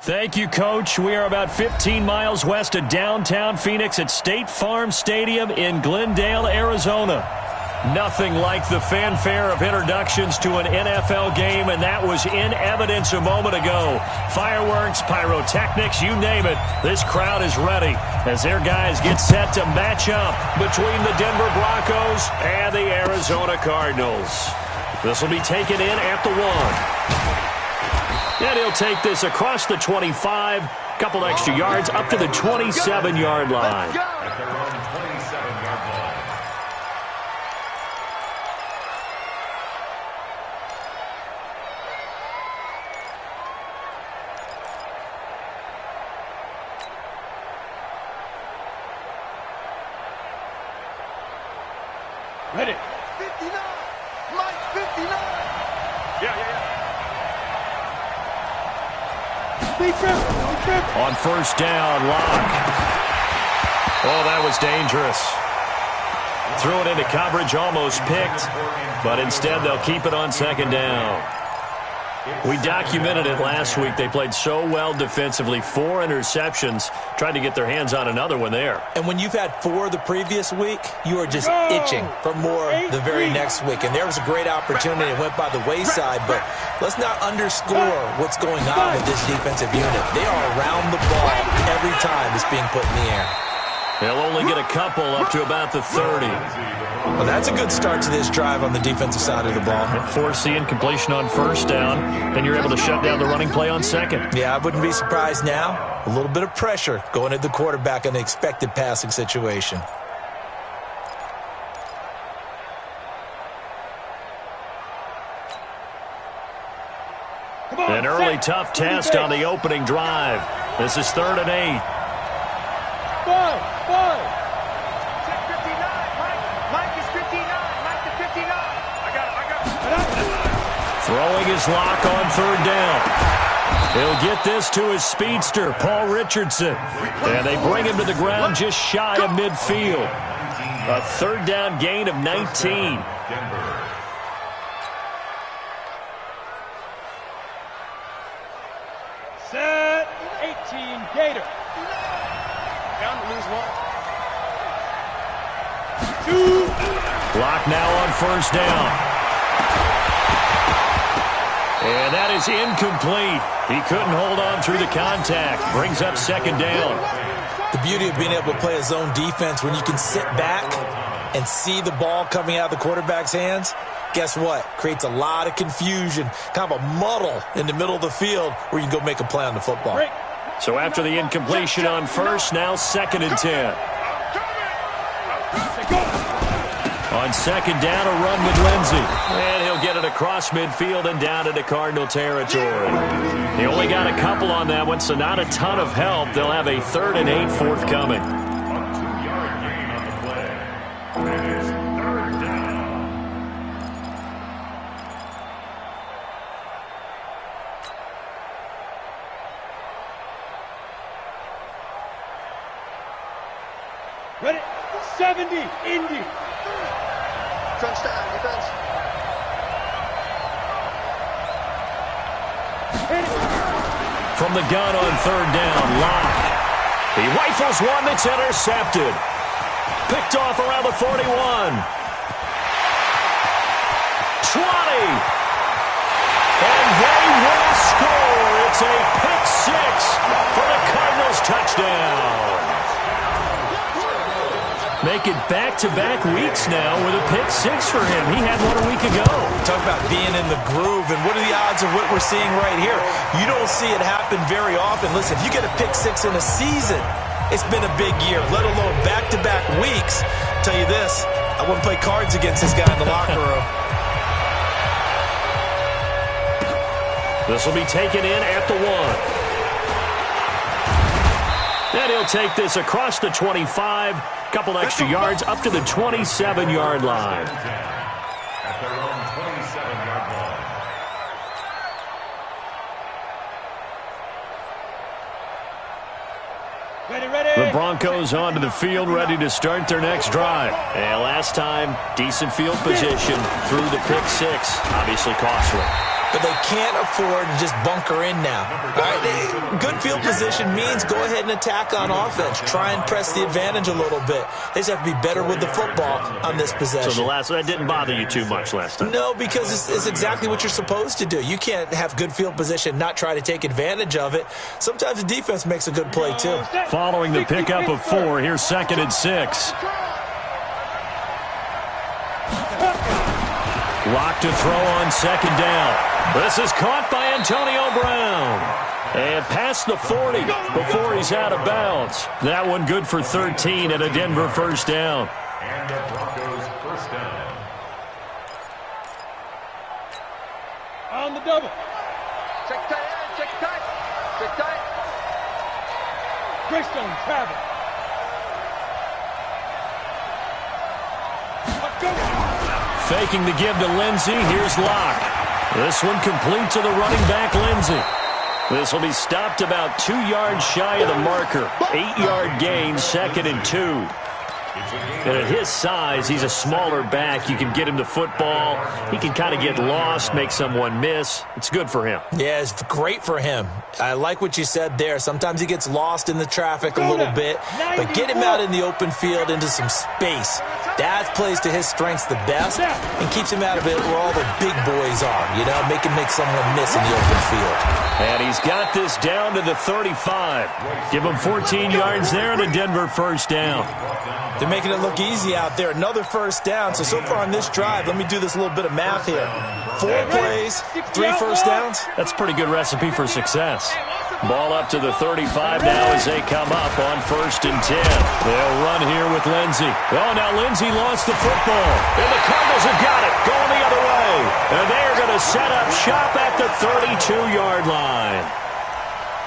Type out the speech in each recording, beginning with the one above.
Thank you, Coach. We are about 15 miles west of downtown Phoenix at State Farm Stadium in Glendale, Arizona. Nothing like the fanfare of introductions to an NFL game, and that was in evidence a moment ago. Fireworks, pyrotechnics, you name it. This crowd is ready as their guys get set to match up between the Denver Broncos and the Arizona Cardinals. This will be taken in at the 1. And he'll take this across the 25, couple extra yards up to the 27-yard line. Ready. 59. Mike 59. Yeah. On first down, Locke. Oh, that was dangerous. Threw it into coverage, almost picked, but instead they'll keep it on second down. We documented it last week. They played so well defensively. 4 interceptions. Tried to get their hands on another one there. And when you've had 4 the previous week, you are just itching for more the very next week. And there was a great opportunity. It went by the wayside, but let's not underscore what's going on with this defensive unit. They are around the ball every time it's being put in the air. They'll only get a couple up to about the 30. Well, that's a good start to this drive on the defensive side of the ball. Forcing completion on first down, then you're able to shut down the running play on second. Yeah, I wouldn't be surprised now. A little bit of pressure going at the quarterback in an expected passing situation. An early tough test on the opening drive. This is 3rd and 8. Five. Mike is 59. Mike is 59. I got it. Throwing his Lock on 3rd down. He'll get this to his speedster, Paul Richardson. And they bring him to the ground just shy of midfield. A 3rd down gain of 19. Set. 18. Gator. Down to lose 1. 2. Lock now on first down. And that is incomplete. He couldn't hold on through the contact. Brings up second down. The beauty of being able to play a zone defense when you can sit back and see the ball coming out of the quarterback's hands, guess what? Creates a lot of confusion, kind of a muddle in the middle of the field where you can go make a play on the football. So after the incompletion on first, now 2nd and 10. On second down, a run with Lindsey. And he'll get it across midfield and down into Cardinal territory. They only got a couple on that one, so not a ton of help. They'll have a 3rd and 8 forthcoming. Ready. 70. Indy. Touchdown, defense. From the gun on 3rd down, Locke. He rifles one that's intercepted. Picked off around the 41. 20. And they will score. It's a pick 6 for the Cardinals touchdown. Make it back-to-back weeks now with a pick 6 for him. He had one a week ago. Talk about being in the groove, and what are the odds of what we're seeing right here? You don't see it happen very often. Listen, if you get a pick 6 in a season, it's been a big year, let alone back-to-back weeks. I'll tell you this, I wouldn't play cards against this guy in the locker room. This will be taken in at the 1. And he'll take this across the 25. Couple extra yards up to the 27-yard line. At their own 27-yard line. Ready. The Broncos onto the field, ready to start their next drive. And last time, decent field position through the pick 6. Obviously costly. but they can't afford to just bunker in now. All right, good field position means go ahead and attack on offense. Try and press the advantage a little bit. They just have to be better with the football on this possession. So that didn't bother you too much last time? No, because it's exactly what you're supposed to do. You can't have good field position, not try to take advantage of it. Sometimes the defense makes a good play, too. Following the pickup of 4, here's 2nd and 6. Lock to throw on 2nd down. This is caught by Antonio Brown. And past the 40 before he's out of bounds. That one good for 13 and a Denver first down. And the Broncos first down. On the double. Check tight, check tight, check tight. Greystone travel. Faking the give to Lindsey. Here's Locke. This one complete to the running back, Lindsey. This will be stopped about 2 yards shy of the marker. 8-yard gain, 2nd and 2. And at his size, he's a smaller back. You can get him the football. He can kind of get lost, make someone miss. It's good for him. Yeah, it's great for him. I like what you said there. Sometimes he gets lost in the traffic a little bit, but get him out in the open field into some space. That plays to his strengths the best and keeps him out of it where all the big boys are, you know, make someone miss in the open field. And he's got this down to the 35. Give him 14 yards there and a Denver first down. They're making it look easy out there. Another first down. So far on this drive, let me do this little bit of math here. 4 plays, 3 first downs. That's a pretty good recipe for success. Ball up to the 35 now as they come up on 1st and 10. They'll run here with Lindsey. Oh, now Lindsey lost the football. And the Cardinals have got it, going the other way. And they're going to set up shop at the 32-yard line.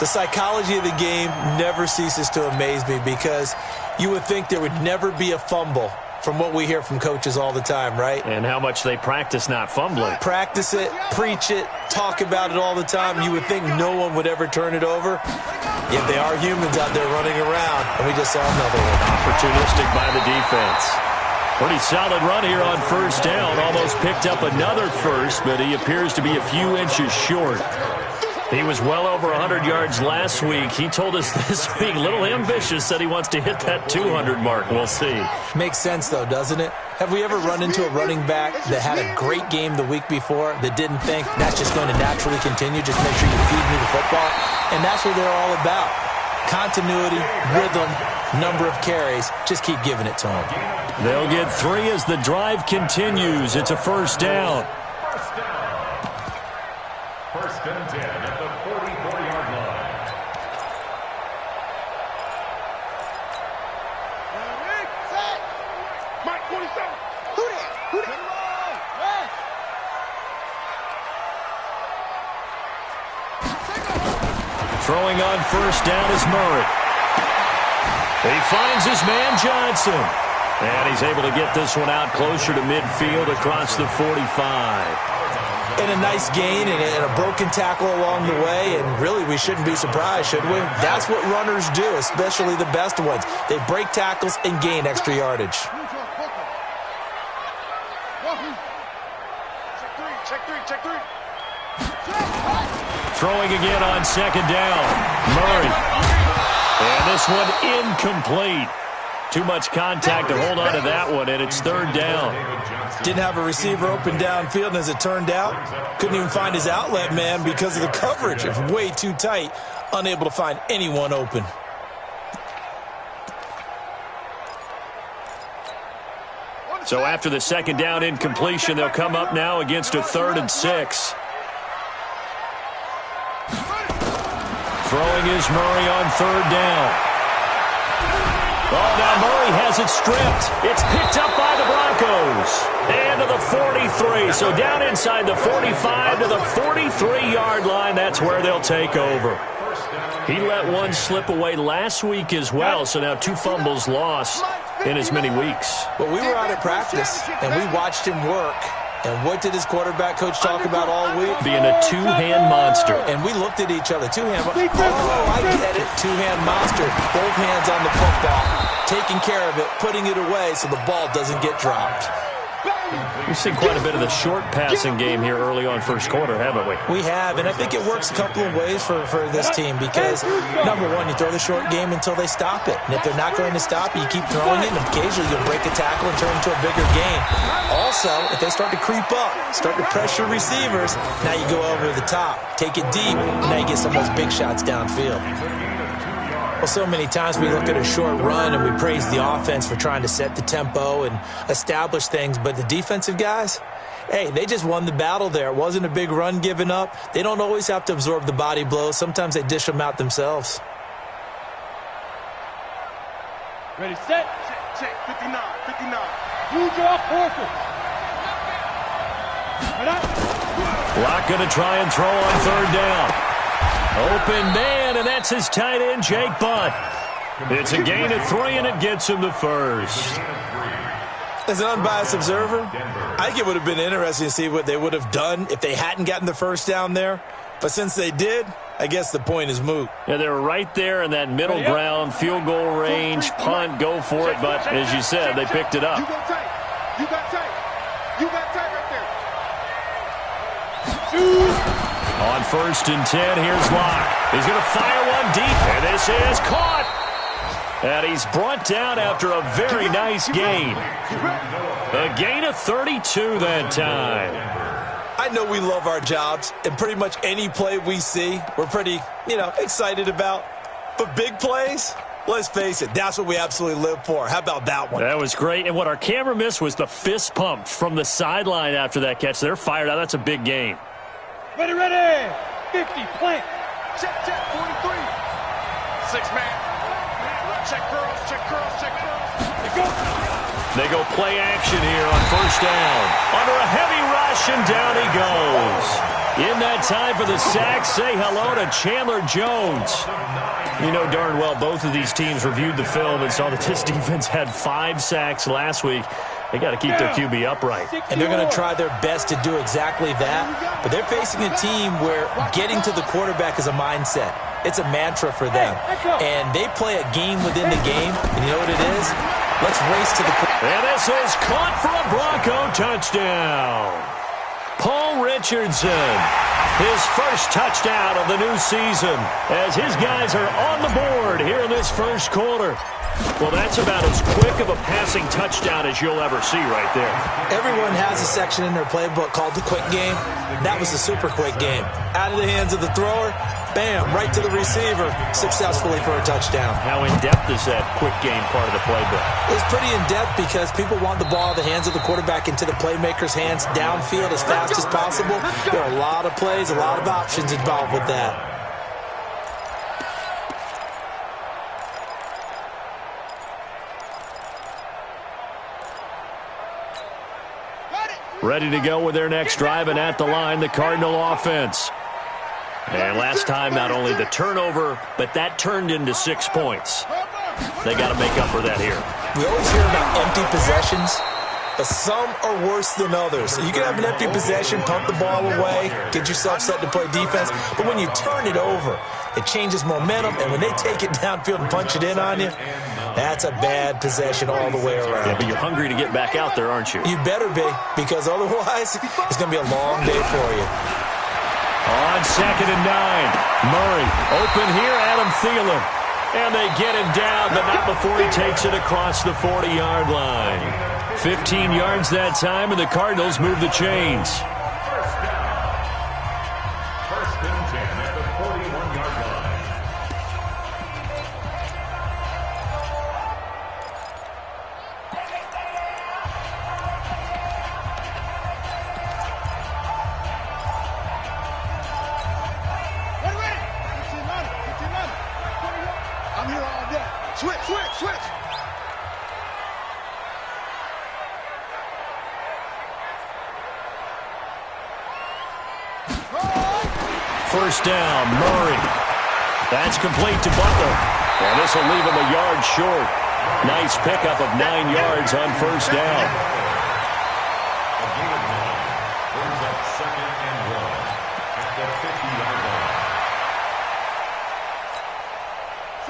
The psychology of the game never ceases to amaze me because you would think there would never be a fumble from what we hear from coaches all the time, right? And how much they practice not fumbling. Practice it, preach it, talk about it all the time. You would think no one would ever turn it over. Yet they are humans out there running around, and we just saw another one. Opportunistic by the defense. Pretty solid run here on 1st down. Almost picked up another first, but he appears to be a few inches short. He was well over 100 yards last week. He told us this week, a little ambitious, said he wants to hit that 200 mark. We'll see. Makes sense, though, doesn't it? Have we ever run into a running back that had a great game the week before that didn't think that's just going to naturally continue? Just make sure you feed me the football. And that's what they're all about. Continuity, rhythm, number of carries. Just keep giving it to them. They'll get 3 as the drive continues. It's a first down. First and 10 at the 44-yard line. Mike 47. Who that? Throwing on 1st down is Murray. He finds his man Johnson. And he's able to get this one out closer to midfield across the 45. And a nice gain and a broken tackle along the way, and really we shouldn't be surprised, should we? That's what runners do, especially the best ones. They break tackles and gain extra yardage. Check three. Throwing again on 2nd down. Murray. And this one incomplete. Too much contact to hold on to that one, and it's 3rd down. Didn't have a receiver open downfield, and as it turned out, couldn't even find his outlet man because of the coverage. It's way too tight, unable to find anyone open. So after the 2nd down incompletion, they'll come up now against a 3rd and 6. Throwing is Murray on 3rd down. Oh, now Murray has it stripped. It's picked up by the Broncos. And to the 43. So down inside the 45 to the 43-yard line. That's where they'll take over. He let one slip away last week as well. So now 2 fumbles lost in as many weeks. Well, we were out at practice, and we watched him work. And what did his quarterback coach talk about all week? Being a 2-hand monster. And we looked at each other. 2-hand monster. Oh, I get it. 2-hand monster. Both hands on the football. Taking care of it. Putting it away so the ball doesn't get dropped. We've seen quite a bit of the short passing game here early on first quarter, haven't we? We have, and I think it works a couple of ways for this team because, number one, you throw the short game until they stop it. And if they're not going to stop it, you keep throwing it, and occasionally you'll break a tackle and turn it into a bigger game. Also, if they start to creep up, start to pressure receivers, now you go over the top, take it deep, and now you get some of those big shots downfield. Well, so many times we look at a short run and we praise the offense for trying to set the tempo and establish things, but the defensive guys, hey, they just won the battle there. It wasn't a big run given up. They don't always have to absorb the body blows. Sometimes they dish them out themselves. Ready, set. Check, 59, 59. You draw forfeit. Block going to try and throw on third down. Open man, and that's his tight end, Jake Butt. It's a gain of 3, and it gets him the first. As an unbiased observer, I think it would have been interesting to see what they would have done if they hadn't gotten the first down there. But since they did, I guess the point is moot. Yeah, they were right there in that middle ground, field goal range, punt, go for it. But as you said, they picked it up. You got tight. You got tight. You got tight right there. Shoot. On 1st and 10, here's Locke. He's going to fire one deep, and this is caught. And he's brought down after a very nice gain. A gain of 32 that time. I know we love our jobs, and pretty much any play we see, we're pretty, excited about. But big plays, let's face it, that's what we absolutely live for. How about that one? That was great. And what our camera missed was the fist pump from the sideline after that catch. They're fired out. That's a big gain. Ready, ready. 50, plant. Check, 43. 6-man. Check curls, check curls, check curls. They go play action here on 1st down. Under a heavy rush, and down he goes. In that time for the sack, say hello to Chandler Jones. You know darn well both of these teams reviewed the film and saw that this defense had 5 sacks last week. They got to keep their QB upright. And they're going to try their best to do exactly that. But they're facing a team where getting to the quarterback is a mindset. It's a mantra for them. And they play a game within the game. And you know what it is? Let's race to the quarterback. And this is caught for a Bronco touchdown. Paul Richardson, his first touchdown of the new season, as his guys are on the board here in this first quarter. Well, that's about as quick of a passing touchdown as you'll ever see right there. Everyone has a section in their playbook called the quick game. That was a super quick game. Out of the hands of the thrower, bam, right to the receiver, successfully for a touchdown. How in-depth is that quick game part of the playbook? It's pretty in-depth because people want the ball out of the hands of the quarterback into the playmaker's hands downfield as fast as possible. There are a lot of plays, a lot of options involved with that. Ready to go with their next drive, and at the line, the Cardinal offense. And last time, not only the turnover, but that turned into 6 points. They got to make up for that here. We always hear about empty possessions, but some are worse than others. You can have an empty possession, pump the ball away, get yourself set to play defense, but when you turn it over, it changes momentum, and when they take it downfield and punch it in on you, that's a bad possession all the way around. Yeah, but you're hungry to get back out there, aren't you? You better be, because otherwise it's going to be a long day for you. On 2nd and 9, Murray open here, Adam Thielen. And they get him down, but not before he takes it across the 40-yard line. 15 yards that time, and the Cardinals move the chains. First and 10 at the 41-yard line. I'm here all day. Switch, switch, switch. First down, Murray. That's complete to Butler. And this will leave him a yard short. Nice pickup of 9 yards on first down. A gain of 9 brings up 2nd and 1 at the 50-yard line.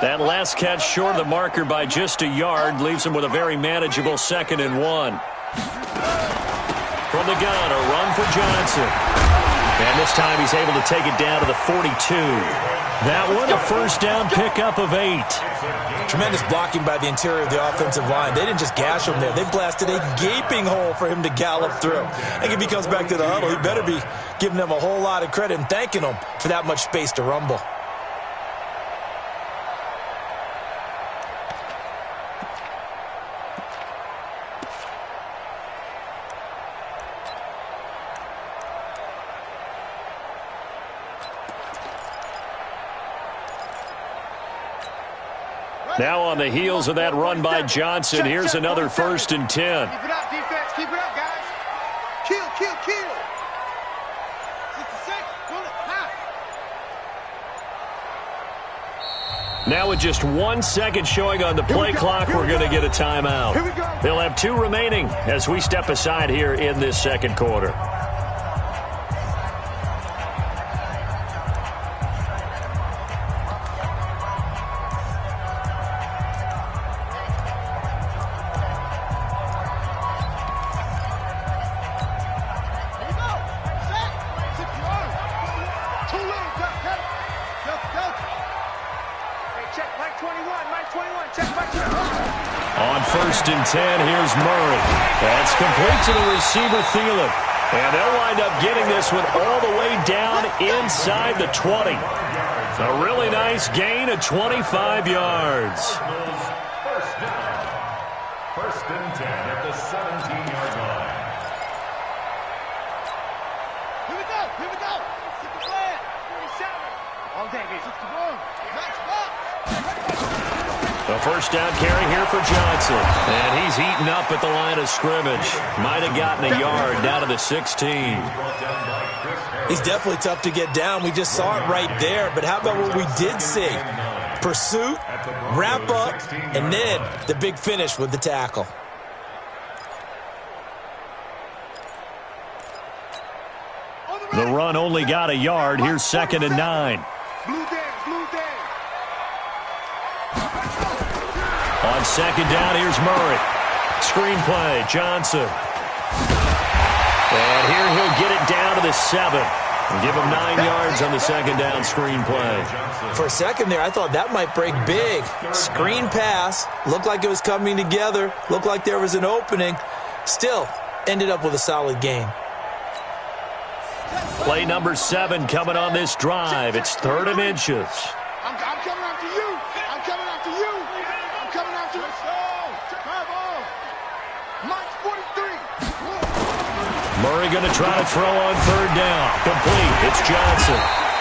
That last catch short of the marker by just a yard leaves him with a very manageable 2nd and 1. From the gun, a run for Johnson. And this time he's able to take it down to the 42. That one, a first down pickup of 8. Tremendous blocking by the interior of the offensive line. They didn't just gash him there. They blasted a gaping hole for him to gallop through. I think if he comes back to the huddle, he better be giving them a whole lot of credit and thanking them for that much space to rumble. Now on the heels of that run by Johnson, here's another 1st and 10. Keep it up, defense. Keep it up, guys. Kill, kill, kill. 66. Pull it. High. Now with just 1 second showing on the play clock, we're going to get a timeout. Here we go. They'll have 2 remaining as we step aside here in this second quarter. On 1st and 10, here's Murray. That's complete to the receiver, Thielen. And they'll wind up getting this one all the way down inside the 20. A really nice gain of 25 yards. First and 10 at the 17-yard line. Here we go. Here we go. Stick the flag. 47. All day, guys. 61. Nice box. The first down carry here for Johnson. And he's eaten up at the line of scrimmage. Might have gotten a yard down to the 16. He's definitely tough to get down. We just saw it right there. But how about what we did see? Pursuit, wrap up, and then the big finish with the tackle. The run only got a yard. Here's 2nd and 9. Blue down, blue down. On 2nd down, here's Murray. Screenplay, Johnson. And here he'll get it down to the 7. And give him 9 yards on the 2nd down screenplay. For a second there, I thought that might break big. Screen pass. Looked like it was coming together. Looked like there was an opening. Still, ended up with a solid gain. Play number 7 coming on this drive. It's 3rd and inches. I'm coming after you. I'm coming after you. I'm coming after you. Mike's 43. Murray going to try to throw on 3rd down. Complete. It's Johnson.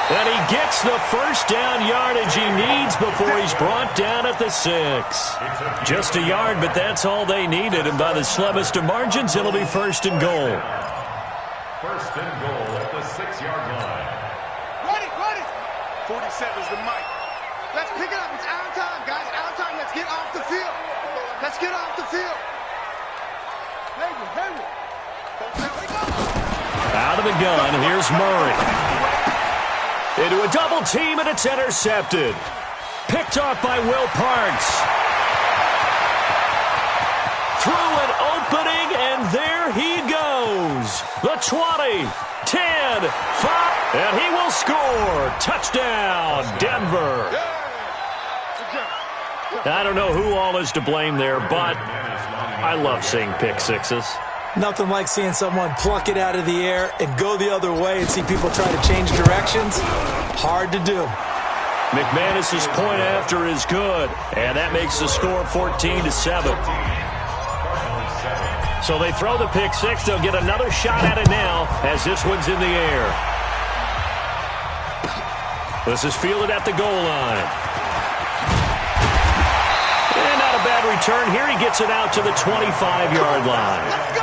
And he gets the first down yardage he needs before he's brought down at the 6. Just a yard, but that's all they needed. And by the slimmest of margins, it'll be 1st and goal. 1st and goal at the 6-yard line. Ready, ready. 47's the Mike. Let's pick it up. It's our time, guys. Our time. Let's get off the field. Let's get off the field. Hayward. Out of the gun, here's Murray. Into a double team, and it's intercepted. Picked off by Will Parks. Through an opening, and there he goes. The 20, 10, 5, and he will score. Touchdown, Denver. I don't know who all is to blame there, but I love seeing pick sixes. Nothing like seeing someone pluck it out of the air and go the other way and see people try to change directions. Hard to do. McManus's point after is good, and that makes the score 14-7. So they throw the pick six. They'll get another shot at it now as this one's in the air. This is fielded at the goal line. And not a bad return here. He gets it out to the 25-yard line.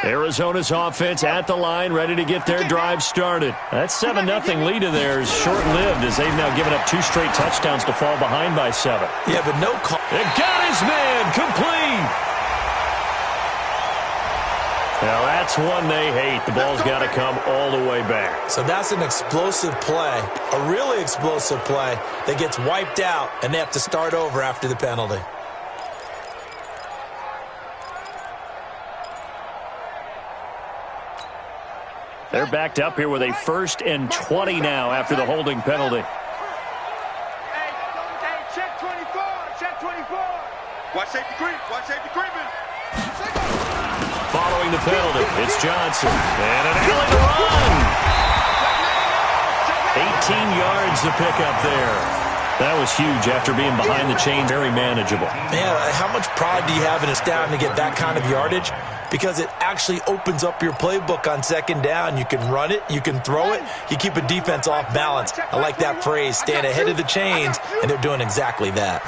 Arizona's offense at the line, ready to get their drive started. That 7-0 lead of theirs short-lived as they've now given up 2 straight touchdowns to fall behind by 7. Yeah, but no call. It got his man complete. Now that's one they hate. The ball's got to come all the way back. So that's an explosive play, a really explosive play that gets wiped out, and they have to start over after the penalty. They're backed up here with a 1st and 20 now after the holding penalty. Hey, check 24. Check 24. Watch safety creep. Watch safety creeping. Following the penalty, it's Johnson. And an alley to run. 18 yards to pick up there. That was huge after being behind the chain. Very manageable. Man, how much pride do you have in a down to get that kind of yardage? Because it actually opens up your playbook on 2nd down. You can run it, you can throw it, you keep a defense off balance. I like that phrase, stand ahead of the chains, and they're doing exactly that.